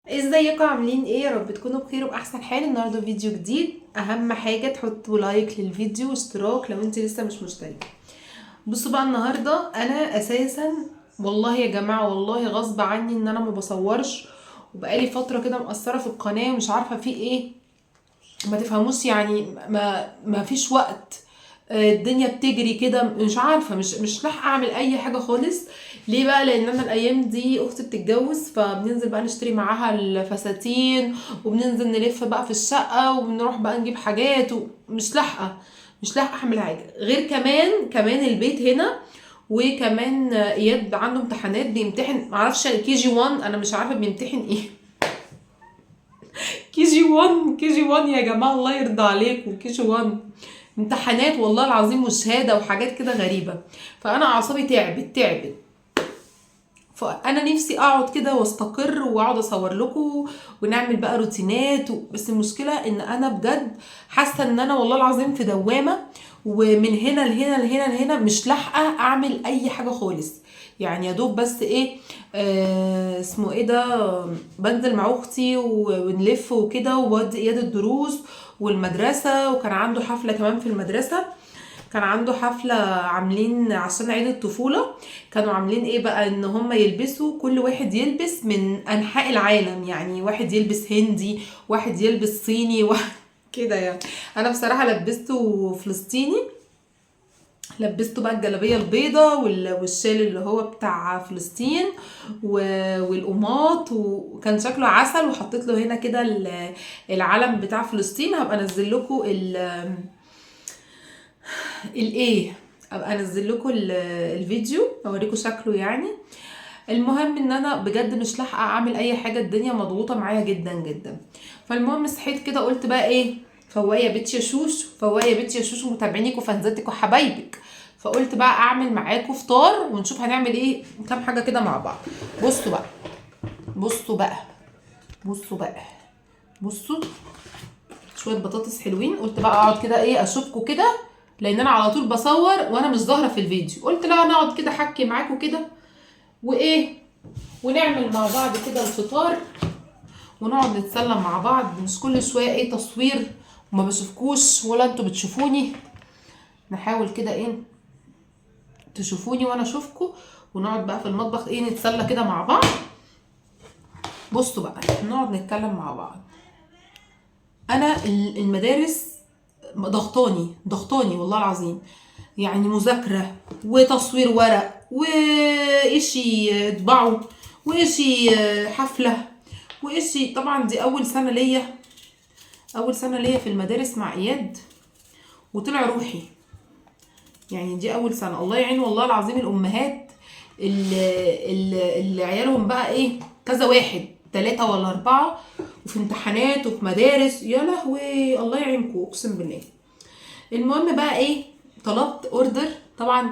ازيكم عاملين ايه؟ يا رب تكونوا بخير وباحسن حال. النهارده فيديو جديد. اهم حاجه تحطوا لايك للفيديو واشتراك لو انت لسه مش مشترك. بصوا بقى، النهارده انا اساسا والله يا جماعه والله غصب عني ان انا ما بصورش، وبقالي فتره كده مقصره في القناه ومش عارفه في ايه. ما تفهموش يعني، ما فيش وقت. الدنيا بتجري كده، مش عارفه، مش لاحقه اعمل اي حاجه خالص. ليه بقى؟ لان انا الايام دي اختي بتتجوز، فبننزل بقى نشتري معاها الفساتين، وبننزل نلف بقى في الشقه، وبنروح بقى نجيب حاجات، ومش لاحقه. مش لاحقه اعمل حاجه غير كمان البيت هنا. وكمان اياد عنده امتحانات، بيمتحن معرفش كي جي 1، انا مش عارفه بيمتحن ايه. كي جي 1 يا جماعه، الله يرضى عليكم، كي جي 1 امتحانات والله العظيم، وشهاده وحاجات كده غريبه. فانا اعصابي تعبت. فانا نفسي اقعد كده واستقر واقعد اصور لكم ونعمل بقى روتينات بس المشكله ان انا بجد حاسه ان انا والله العظيم في دوامه، ومن هنا لهنا لهنا لهنا مش لاحقه اعمل اي حاجه خالص. يعني يا دوب بس ايه، اسمه ايه ده، بنزل مع اختي ونلف وكده، وبودي اياد الدروس والمدرسه، وكان عنده حفله كمان في المدرسه. كان عنده حفلة عاملين عشان عيد الطفولة. كانوا عاملين ايه بقى، ان هم يلبسوا، كل واحد يلبس من انحاء العالم، يعني واحد يلبس هندي، واحد يلبس صيني، واحد كده يعني. انا بصراحة لبسته فلسطيني، لبسته بقى الجلابية البيضة والشال اللي هو بتاع فلسطين والقماط، وكان شكله عسل. وحطيت له هنا كده العلم بتاع فلسطين. هبقى انزل لكم الايه، ابقى انزل لكم الفيديو اوريكم شكله يعني. المهم ان انا بجد مش لاحقه اعمل اي حاجه، الدنيا مضغوطه معايا جدا جدا. فالمهم صحيت كده قلت بقى ايه، فوايه يا بنتي يا شوش، فوايه يا بنتي يا شوش، ومتابعينك وفانزاتك وحبايبك. فقلت بقى اعمل معاكم فطار ونشوف هنعمل ايه، كام حاجه كده مع بعض. بصوا بقى بصوا بقى بصوا بقى بصوا، شويه بطاطس حلوين. قلت بقى اقعد كده ايه اشوفكم كده، لان انا على طول بصور وانا مش ظاهره في الفيديو. قلت لا، انا اقعد كده احكي معاكم كده وايه، ونعمل مع بعض كده الفطار، ونقعد نتسلم مع بعض، مش كل شويه ايه تصوير وما بشوفكوش ولا انتوا بتشوفوني. نحاول كده ايه، تشوفوني وانا اشوفكم، ونقعد بقى في المطبخ ايه نتسلى كده مع بعض. بصوا بقى، نقعد نتكلم مع بعض. انا المدارس ضغطاني والله العظيم، يعني مذاكرة وتصوير ورق وإشي طبعه وإشي حفلة وإشي. طبعا دي أول سنة ليا في المدارس مع إياد، وطلع روحي. يعني دي أول سنة، الله يعين والله العظيم الأمهات اللي عيالهم بقى إيه، كذا واحد 3 ولا 4، وفي امتحانات وفي مدارس، يا لهوي الله يعينكم أقسم بالله. المهم بقى ايه، طلبت اوردر طبعا.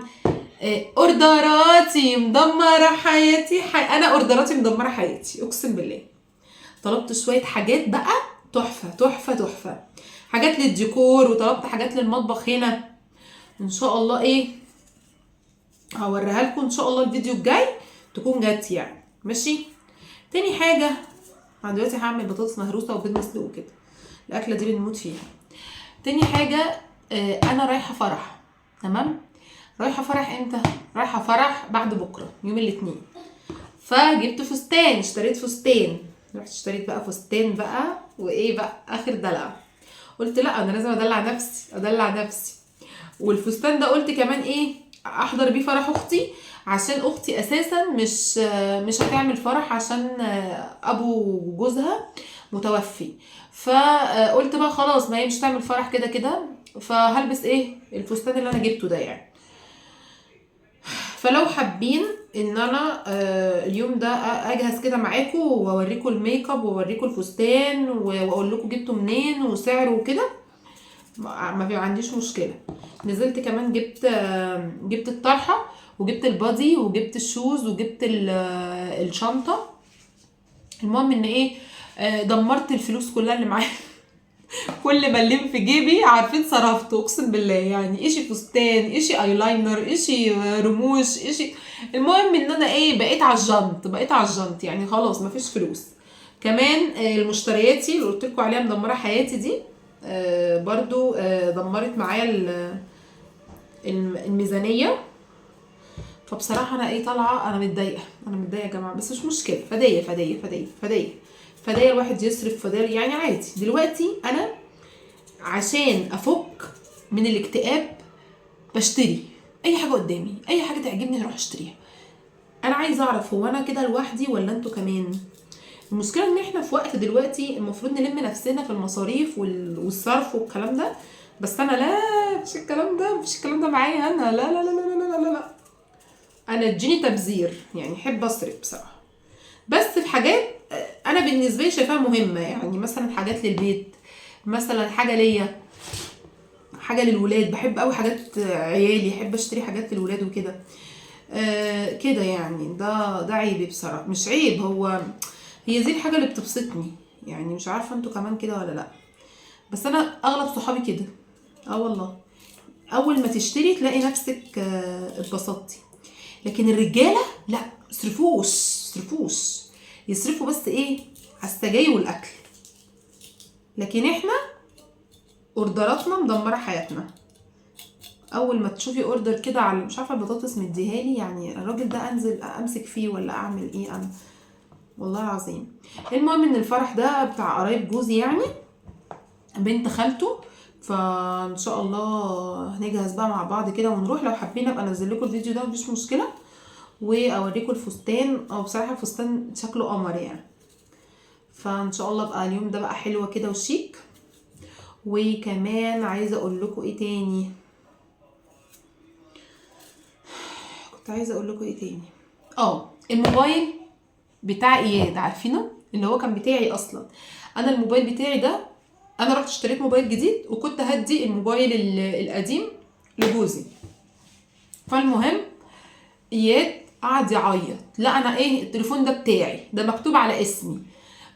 اوردراتي مدمره حياتي، انا اوردراتي مدمره حياتي اقسم بالله. طلبت شويه حاجات بقى تحفه تحفه تحفه، حاجات للديكور، وطلبت حاجات للمطبخ هنا. ان شاء الله ايه، هوريها لكم ان شاء الله الفيديو الجاي تكون جت يعني ماشي. تاني حاجه، انا دلوقتي هعمل بطاطس مهروسه وبيض مسلوق كده، الاكله دي بنموت فيها. تاني حاجه، انا رايحه فرح. تمام، رايحه فرح امتى؟ رايحه فرح بعد بكره يوم الاثنين. فجبت فستان، اشتريت فستان، رحت اشتريت بقى فستان بقى، وايه بقى اخر دلع. قلت لا، انا لازم ادلع نفسي. والفستان ده قلت كمان ايه، احضر بيه فرح اختي، عشان اختي اساسا مش هتعمل فرح عشان ابو جوزها متوفي. فقلت بقى خلاص، ما هي مش هتعمل فرح كده كده، فهلبس ايه الفستان اللي انا جبته ده يعني. فلو حابين ان انا اليوم ده اجهز كده معاكم واوريكم الميك اب واوريكم الفستان واقول لكم جبته منين وسعره وكده، ما في عنديش مشكله. نزلت كمان جبت الطرحه، وجبت البادي، وجبت الشوز، وجبت الشنطه. المهم ان ايه، دمرت الفلوس كلها اللي معايا. كل ما الليم في جيبي عارفين صرفته اقسم بالله، يعني اشي فستان، اشي ايلاينر، اشي رموش، اشي. المهم ان انا ايه، بقيت على الجنط يعني، خلاص مفيش فلوس. كمان المشترياتي اللي قلت لكم عليها مدمره حياتي دي برضو دمرت معايا الميزانيه. فبصراحه انا ايه طالعه، انا متضايقه يا جماعه، بس مش مشكله، فدايه الواحد يصرف، فدايه يعني عادي. دلوقتي انا عشان افك من الاكتئاب بشتري اي حاجه قدامي، اي حاجه تعجبني هروح اشتريها. انا عايزه اعرف هو انا كده لوحدي ولا انتوا كمان؟ المشكله ان احنا في وقت دلوقتي المفروض نلم نفسنا في المصاريف والصرف والكلام ده، بس انا لا، مفيش الكلام ده معايا انا، لا لا لا لا لا لا لا. انا اديني تبذير، يعني احب اصرف بصراحه، بس في حاجات انا بالنسبه لي شايفاها مهمه، يعني مثلا حاجات للبيت، مثلا حاجه ليا، حاجه للولاد. بحب قوي حاجات عيالي، احب اشتري حاجات للولاد وكده كده يعني. ده عيبي بصراحه، مش عيب، هي دي الحاجه اللي بتبسطني. يعني مش عارفه انتوا كمان كده ولا لا، بس انا اغلب صحابي كده. والله اول ما تشتري تلاقي نفسك اتبسطتي. لكن الرجاله لا، يصرفوش يصرفوا بس ايه على السجاير والاكل، لكن احنا اوردراتنا مدمره حياتنا. اول ما تشوفي اوردر كده على مش عارفه البطاطس مديهالي، يعني الراجل ده انزل امسك فيه ولا اعمل ايه انا، والله العظيم. المهم ان الفرح ده بتاع قرايب جوزي، يعني بنت خالته، فان شاء الله هنجهز بقى مع بعض كده ونروح. لو حابين ابقى انزل لكم الفيديو ده مفيش مشكله، واوريكم الفستان. او بصراحه الفستان شكله قمر يعني. فان شاء الله بقى اليوم ده بقى حلوه كده وشيك. وكمان عايزه اقول لكم ايه تاني، كنت عايزه اقول لكم ايه تاني. الموبايل بتاع اياد، عارفينه اللي هو كان بتاعي اصلا. انا الموبايل بتاعي ده انا رحت اشتريت موبايل جديد، وكنت هدي الموبايل القديم لجوزي. فالمهم اياد قعد يعيط، لا انا ايه التليفون ده بتاعي، ده مكتوب على اسمي.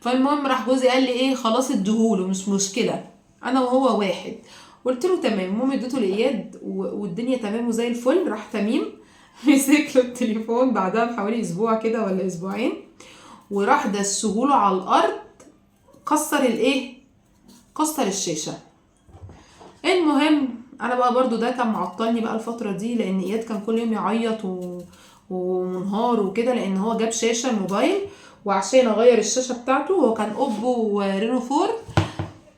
فالمهم راح جوزي قال لي ايه خلاص اديهوله مش مشكله، انا وهو واحد. قلت له تمام. المهم اديته لاياد والدنيا تمام وزي الفل. راح تميم مسك له التليفون بعدها بحوالي اسبوع كده ولا اسبوعين، وراح دسهوله على الارض، كسر الشاشه. المهم انا بقى برضو ده كان معطلني بقى الفتره دي، لان اياد كان كل يوم يعيط ومنهار وكده، لان هو جاب شاشه الموبايل، وعشان اغير الشاشه بتاعته، هو كان اوبو رينو 4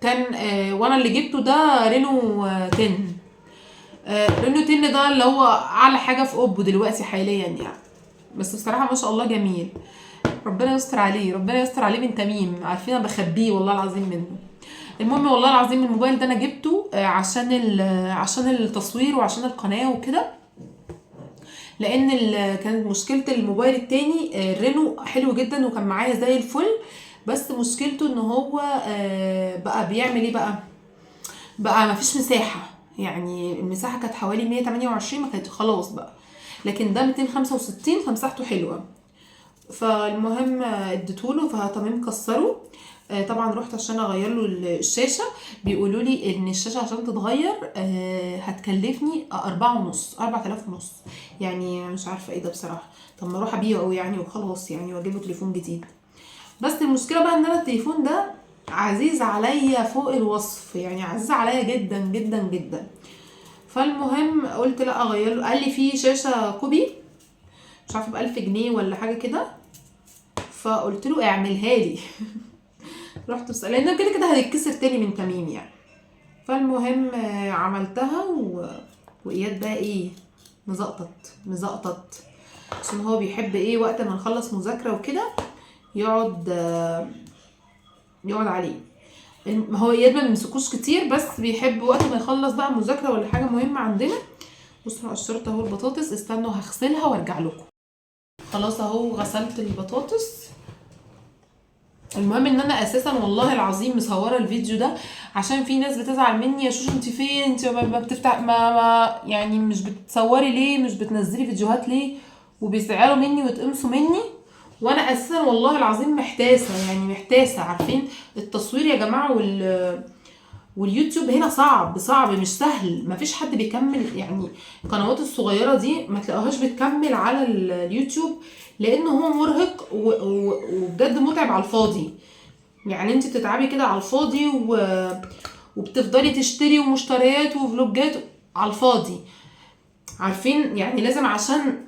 كان وانا اللي جبته ده رينو 10. رينو 10 ده اللي هو اعلى حاجه في اوبو دلوقتي حاليا يعني. بس بصراحه ما شاء الله جميل، ربنا يستر عليه من تميم، عارفين انا بخبيه والله العظيم منه. المهم والله العظيم الموبايل ده انا جبته عشان التصوير وعشان القناه وكده، لان كانت مشكله الموبايل التاني الرينو حلو جدا وكان معايا زي الفل، بس مشكلته ان هو بقى بيعمل ايه بقى مفيش مساحه. يعني المساحه كانت حوالي 128، ما كانت خلاص بقى، لكن ده 265 فمساحته حلوه. فالمهم اديتهوله فتمام كسره. طبعا رحت عشان اغير له الشاشه، بيقولوا لي ان الشاشه عشان تتغير هتكلفني 4000 ونص. يعني مش عارفه ايه ده بصراحه. طب ما اروح ابيعه يعني وخلاص يعني، واجيب له تليفون جديد. بس المشكله بقى ان انا التليفون ده عزيز عليا فوق الوصف، يعني عزيز عليا جدا جدا جدا. فالمهم قلت لا اغير له. قال لي في شاشه كوبي مش عارفه ب1000 جنيه ولا حاجه كده، فقلت له اعملها لي. رحت بس لان كده كده هتتكسر تاني من تميم يعني. فالمهم عملتها واياد بقى ايه مزقطط عشان هو بيحب ايه وقت ما نخلص مذاكره وكده يقعد عليه. هو اياد ما بيمسكوش كتير، بس بيحب وقت ما يخلص بقى مذاكره ولا حاجه مهمه عندنا. بصوا قشرت اهو البطاطس، استنوا هغسلها وارجع لكم. خلاص اهو غسلت البطاطس. المهم ان انا اساسا والله العظيم مصوره الفيديو ده عشان في ناس بتزعل مني، يا شوشو انت فين، انت ما بتفتح ما يعني مش بتصوري ليه، مش بتنزلي فيديوهات ليه، وبيزعلوا مني ويتقمصوا مني. وانا اساسا والله العظيم محتاسه. عارفين التصوير يا جماعه واليوتيوب هنا صعب مش سهل، مفيش حد بيكمل. يعني القنوات الصغيره دي ما تلاقوهاش بتكمل على اليوتيوب، لانه هو مرهق وبجد متعب على الفاضي. يعني انت بتتعبي كده على الفاضي وبتفضلي تشتري ومشتريات وفلوجات على الفاضي. عارفين يعني لازم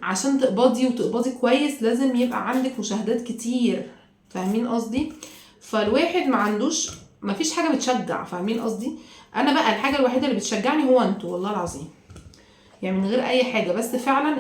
عشان تقبضي وتقبضي كويس لازم يبقى عندك مشاهدات كتير، فاهمين قصدي؟ فالواحد ما فيش حاجه بتشجع، فاهمين قصدي؟ انا بقى الحاجه الوحيده اللي بتشجعني هو انتوا والله العظيم، يعني من غير اي حاجه. بس فعلا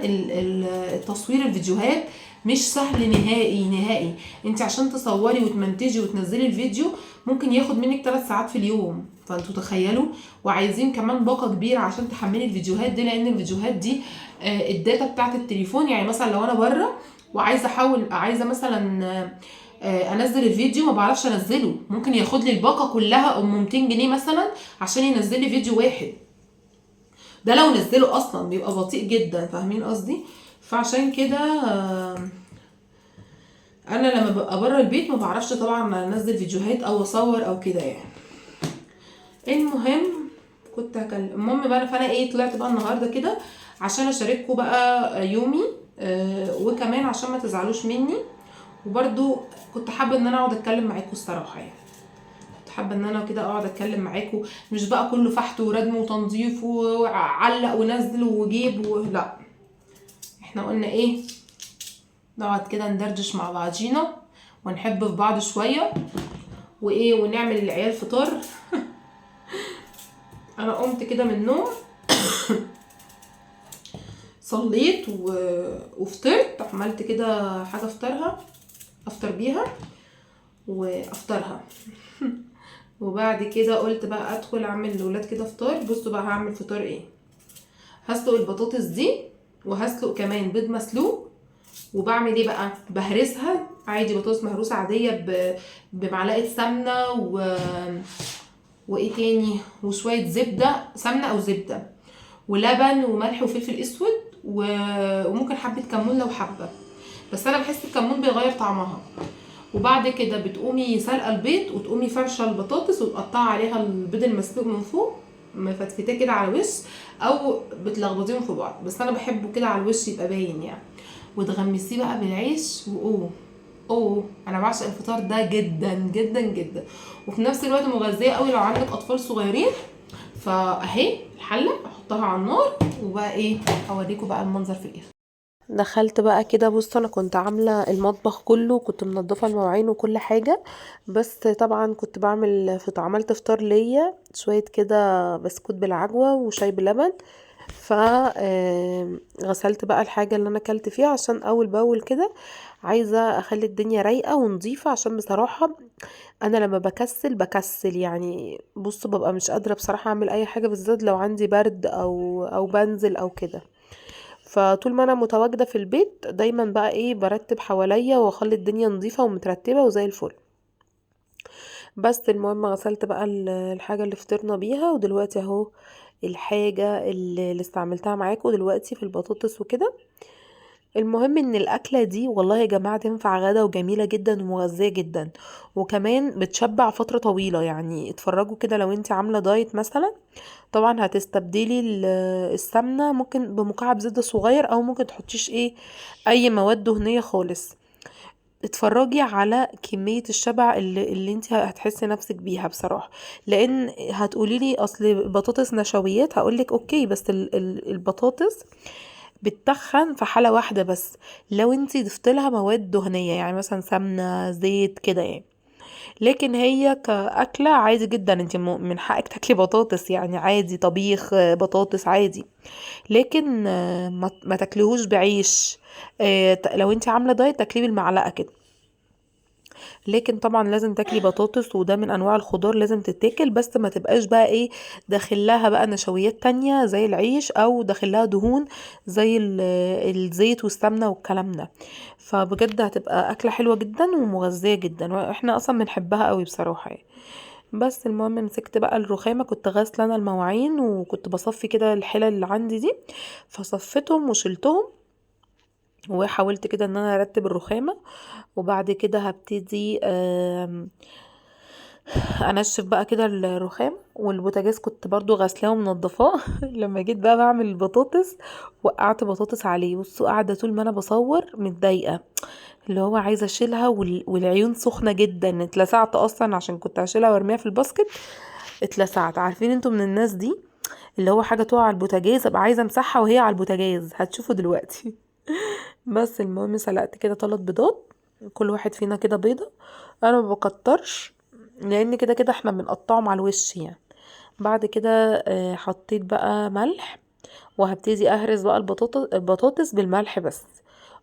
التصوير الفيديوهات مش سهل نهائي نهائي. انت عشان تصوري وتمنتجي وتنزلي الفيديو ممكن ياخد منك 3 ساعات في اليوم، فانتوا تخيلوا. وعايزين كمان باقه كبيره عشان تحملي الفيديوهات دي، لان الفيديوهات دي الداتا بتاعت التليفون. يعني مثلا لو انا بره وعايزه عايزه مثلا انزل الفيديو ما بعرفش انزله، ممكن ياخد لي الباقه كلها 200 جنيه مثلا عشان ينزل لي فيديو واحد. ده لو نزله اصلا بيبقى بطيء جدا، فاهمين قصدي؟ فعشان كده انا لما ببقى بره البيت ما بعرفش طبعا انزل فيديوهات او اصور او كده يعني. المهم المهم بقى فانا ايه طلعت بقى النهارده كده عشان اشارككم بقى يومي، وكمان عشان ما تزعلوش مني. وبرده كنت حابه ان انا اقعد اتكلم معاكم الصراحه، يعني كنت حابه ان انا كده اقعد اتكلم معاكم، مش بقى كله فحت وردم وتنظيف وعلق ونزل وجيب لا. احنا قلنا ايه، نقعد كده ندردش مع بعضينا ونحب في بعض شويه وايه، ونعمل للعيال فطار. انا قمت كده من النوم صليت وفطرت، عملت كده حاجه افطر بيها وافطرها. وبعد كده قلت بقى ادخل اعمل لولاد كده فطار. بصوا بقى هعمل فطار ايه، هسلق البطاطس دي وهسلق كمان بيض مسلوق. وبعمل ايه بقى، بهرسها عادي بطاطس مهروسه عاديه بمعلقه سمنه وايه تاني وشويه زبده، سمنه او زبده ولبن وملح وفلفل اسود وممكن حبه كمون لو حبه، بس انا بحس الكمون بيغير طعمها. وبعد كده بتقومي سلقه البيض وتقومي فرشه البطاطس وتقطعي عليها البيض المسلوق من فوق مفتفتاه كده على الوش، او بتلخبطيهم في بعض، بس انا بحبه كده على الوش يبقى باين يعني. وتغمسيه بقى بالعيش انا بعشق الفطار ده جدا جدا جدا، وفي نفس الوقت مغذيه قوي لو عندك اطفال صغيرين. فاهي الحله احطها على النار وبقى ايه اوريكم بقى المنظر في الاخر. دخلت بقى كده، بص انا كنت عامله المطبخ كله وكنت منضفه المواعين وكل حاجه، بس طبعا كنت عملت فطار ليا شويه كده بسكوت بالعجوه وشاي بلبن. ف غسلت بقى الحاجه اللي انا اكلت فيها عشان اول باول كده عايزه اخلي الدنيا رايقه ونظيفه، عشان بصراحه انا لما بكسل يعني، بص ببقى مش قادره بصراحه اعمل اي حاجه، بالذات لو عندي برد او بنزل او كده. فطول ما انا متواجده في البيت دايما بقى ايه برتب حواليا واخلي الدنيا نظيفه ومترتبه وزي الفل. بس المهم غسلت بقى الحاجه اللي فطرنا بيها، ودلوقتي اهو الحاجه اللي استعملتها معاكم دلوقتي في البطاطس وكده. المهم ان الاكله دي والله يا جماعه تنفع غدا وجميله جدا ومغذيه جدا، وكمان بتشبع فتره طويله. يعني اتفرجوا كده لو انت عامله دايت مثلا، طبعا هتستبدلي السمنه ممكن بمكعب زبده صغير، او ممكن تحطيش اي مواد دهنيه خالص. اتفرجي على كمية الشبع اللي انت هتحسي نفسك بيها بصراحة. لان هتقولي لي اصل البطاطس نشويات، هقولك اوكي، بس البطاطس بتتخن في حالة واحدة بس، لو انتي ضفت لها مواد دهنية يعني مثلا سمنة زيت كده يعني. لكن هي كأكلة عادي جدا، انتي من حقك تاكلي بطاطس يعني عادي، طبيخ بطاطس عادي. لكن ما تاكليهوش بعيش. لو انتي عاملة دايت تاكليه بالمعلقة كده. لكن طبعا لازم تاكلي بطاطس، وده من انواع الخضار لازم تتاكل، بس ما تبقاش بقى داخلها بقى نشويات تانية زي العيش، او داخلها دهون زي الزيت والسمنة والكلام ده. فبجد هتبقى اكلة حلوة جدا ومغذية جدا، واحنا اصلا بنحبها قوي بصراحة يعني. بس المهم مسكت بقى الرخامة، كنت غاسلة انا المواعين وكنت بصفي كده الحلل اللي عندي دي، فصفتهم وشلتهم وحاولت كده ان انا ارتب الرخامة. وبعد كده هبتدي انشف بقى كده الرخام، والبوتاجاز كنت برضو غسلاه ومنضفاه. لما جيت بقى بعمل البطاطس وقعت بطاطس عليه. بصوا قاعده طول ما انا بصور متضايقه، اللي هو عايزه اشيلها والعيون سخنه جدا، اتلسعت اصلا عشان كنت هشيلها وارميها في الباسكت. اتلسعت. عارفين انتوا من الناس دي اللي هو حاجه تقع على البوتاجاز ابقى عايزه امسحها وهي على البوتاجاز، هتشوفوا دلوقتي. بس المهم سلقت كده 3 بيضات، كل واحد فينا كده بيضه. انا ما بكترش لان كده كده احنا بنقطعهم على الوش يعني. بعد كده حطيت بقى ملح، وهبتدي اهرس بقى البطاطس بالملح بس.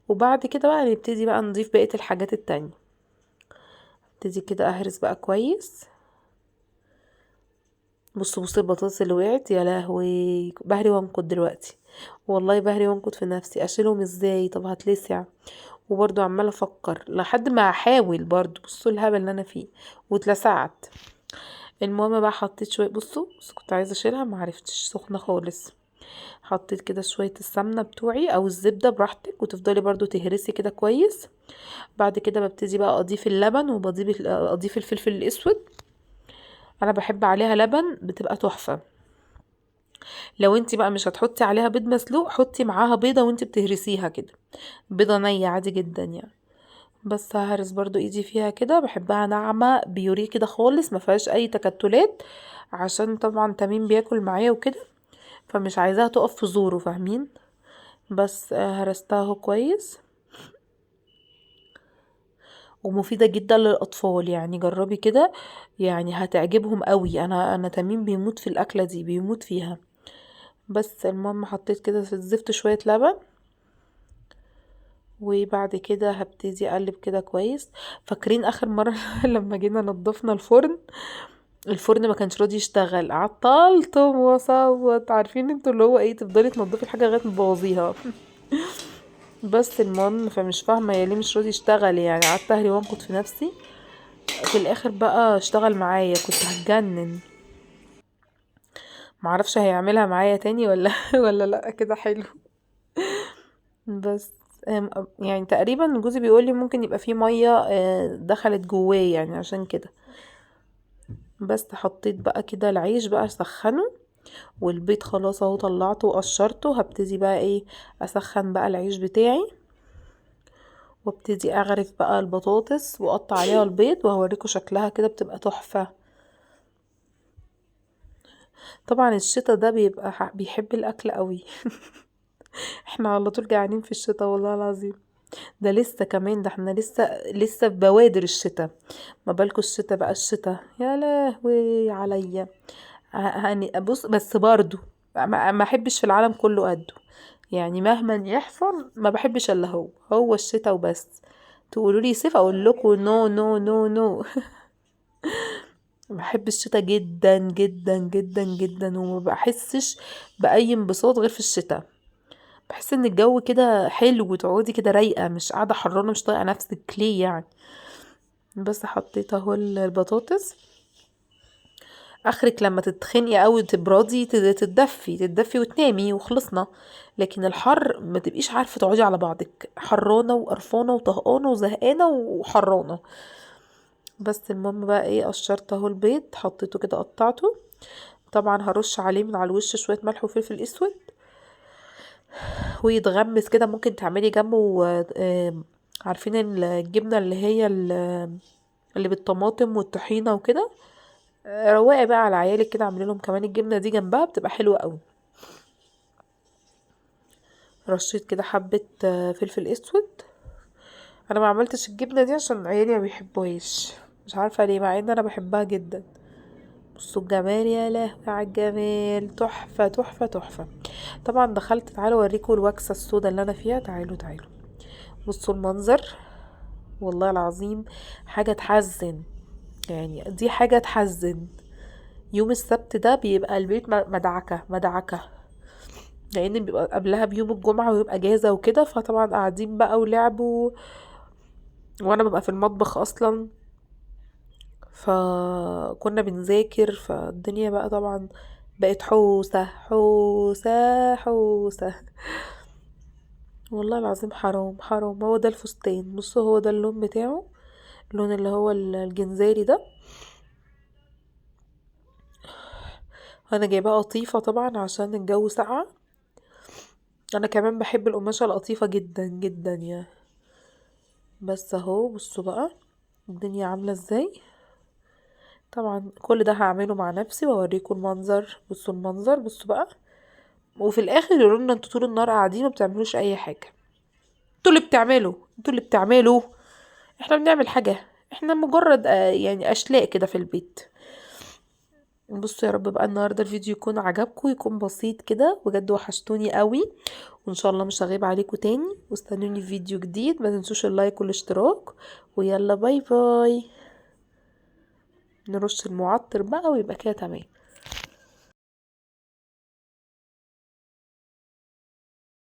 وبعد كده بقى نبتدي بقى نضيف بقية الحاجات التانية. ابتدي كده اهرس بقى كويس. بصوا البطاطس اللي وقعت، يا لهوي بهري وانكد دلوقتي. والله بهري وانكد في نفسي اشيلهم ازاي، طب هتلسع. وبرضو عمالة افكر لحد ما احاول برضو. بصوا الهبل اللي انا فيه، واتلسعت. المهم بقى حطيت شوية، بصوا بس كنت عايزة اشيلها معرفتش، سخنة خالص. حطيت كده شوية السمنة بتوعي او الزبدة براحتك، وتفضلي برضو تهرسي كده كويس. بعد كده ببتدي بقى اضيف اللبن، اضيف الفلفل الاسود. انا بحب عليها لبن بتبقى تحفة. لو انتي بقى مش هتحطي عليها بيض مسلوق، حطي معاها بيضة وانتي بتهرسيها كده، بيضة نية عادي جدا يعني. بس ههرس برضو ايدي فيها كده، بحبها ناعمة بيوريه كده خالص، ما فيهاش اي تكتلات، عشان طبعا تميم بياكل معايا وكده، فمش عايزاها تقف في زوره، فاهمين. بس هرستها اهو كويس. ومفيدة جدا للأطفال يعني، جربي كده يعني هتعجبهم قوي. انا تميم بيموت في الأكلة دي، بيموت فيها. بس المهم حطيت كده في الزفت شوية لبن. وبعد كده هبتدي اقلب كده كويس. فاكرين اخر مرة لما جينا نضفنا الفرن ما كانش راضي يشتغل، عطلتم وصوت. عارفين انتوا اللي هو ايه، تفضلي تنضفي الحاجة لغاية ما تبوظيها. بس المهم فمش فاهمة يا ليه مش راضي يشتغل يعني، قعدت اهري وانكت في نفسي. في الاخر بقى اشتغل معايا، كنت هتجنن. معرفش هيعملها معايا تاني ولا ولا لا كده حلو. بس يعني تقريبا جوزي بيقولي ممكن يبقى فيه مية دخلت جواه يعني عشان كده. بس حطيت بقى كده العيش بقى سخنه، والبيض خلاص اهو طلعته وقشرته. هبتدي بقى ايه، اسخن بقى العيش بتاعي، وابتدي اغرف بقى البطاطس واقطع عليها البيض، وهوريكم شكلها كده بتبقى تحفة. طبعا الشتا ده بيبقى بيحب الاكل قوي. احنا على طول جعانين في الشتا والله العظيم. ده لسه كمان، ده احنا لسه في بوادر الشتا، ما بالكوا الشتا بقى، الشتا يا لهوي عليا. هاني ابص بس برضو ما احبش في العالم كله قده يعني، مهما يحصل ما بحبش الا هو الشتا وبس. تقولوا لي صيف اقول لكم نو نو نو نو. بحب الشتا جدا جدا جدا جدا، وما بحسش باي انبساط غير في الشتا. بحس ان الجو كده حلو، وتقعدي كده رايقه، مش قاعده حرانه مش طايقه نفسك ليه يعني. بس حطيت اهو البطاطس. اخرك لما تتخنقي قوي تبردي تتدفي وتنامي وخلصنا. لكن الحر ما تبقيش عارفه تقعدي على بعضك، حرانه وقرفانه وطهقانه وزهقانه وحرانه. بس المهم بقى ايه، قشرت اهو البيض، حطيته كده قطعته. طبعا هرش عليه من على الوش شويه ملح وفلفل اسود، ويتغمس كده. ممكن تعملي جنبه عارفين الجبنه اللي هي اللي بالطماطم والطحينه وكده. رواقي بقى على عيالك كده، اعملي لهم كمان الجبنه دي جنبها بتبقى حلوه قوي. رشيت كده حبه فلفل اسود. انا ما عملتش الجبنه دي عشان عيالي ما بيحبوهاش، مش عارفه ليه، مع ان انا بحبها جدا. بصوا الجمال، يا لهوي على الجمال، تحفه تحفه تحفه. طبعا دخلت، تعالوا اوريكم الوكسه السودا اللي انا فيها، تعالوا. بصوا المنظر، والله العظيم حاجه تحزن يعني، دي حاجه تحزن. يوم السبت ده بيبقى البيت مدعكه مدعكه، لان بيبقى قبلها بيوم الجمعة ويبقى اجازة وكده، فطبعا قاعدين بقى ولعبوا، وانا ببقى في المطبخ اصلا، فكنا بنذاكر، فالدنيا بقى طبعا بقت حوسة حوسة حوسة. والله العظيم حرام حرام. هو ده الفستان، بصوا هو ده اللون بتاعه، اللون اللي هو الجنزاري ده. انا جايباها قطيفة طبعا عشان الجو ساقع. انا كمان بحب القماشة القطيفة جدا جدا يعني. بس اهو بصوا بقى الدنيا عاملة ازاي. طبعا كل ده هعمله مع نفسي واوريكم المنظر. بصوا المنظر، بصوا بقى. وفي الاخر يقولوا لنا انتوا طول النهار قاعدين ما بتعملوش اي حاجة. انتوا اللي بتعملوا. احنا بنعمل حاجة؟ احنا مجرد يعني اشلاء كده في البيت. بصوا يا رب بقى النهارده الفيديو يكون عجبكم، يكون بسيط كده. بجد وحشتوني قوي، وان شاء الله مش هغيب عليكم تاني. واستنوني في فيديو جديد. ما تنسوش اللايك والاشتراك. ويلا باي باي. نرش المعطر بقى ويبقى كده تمام.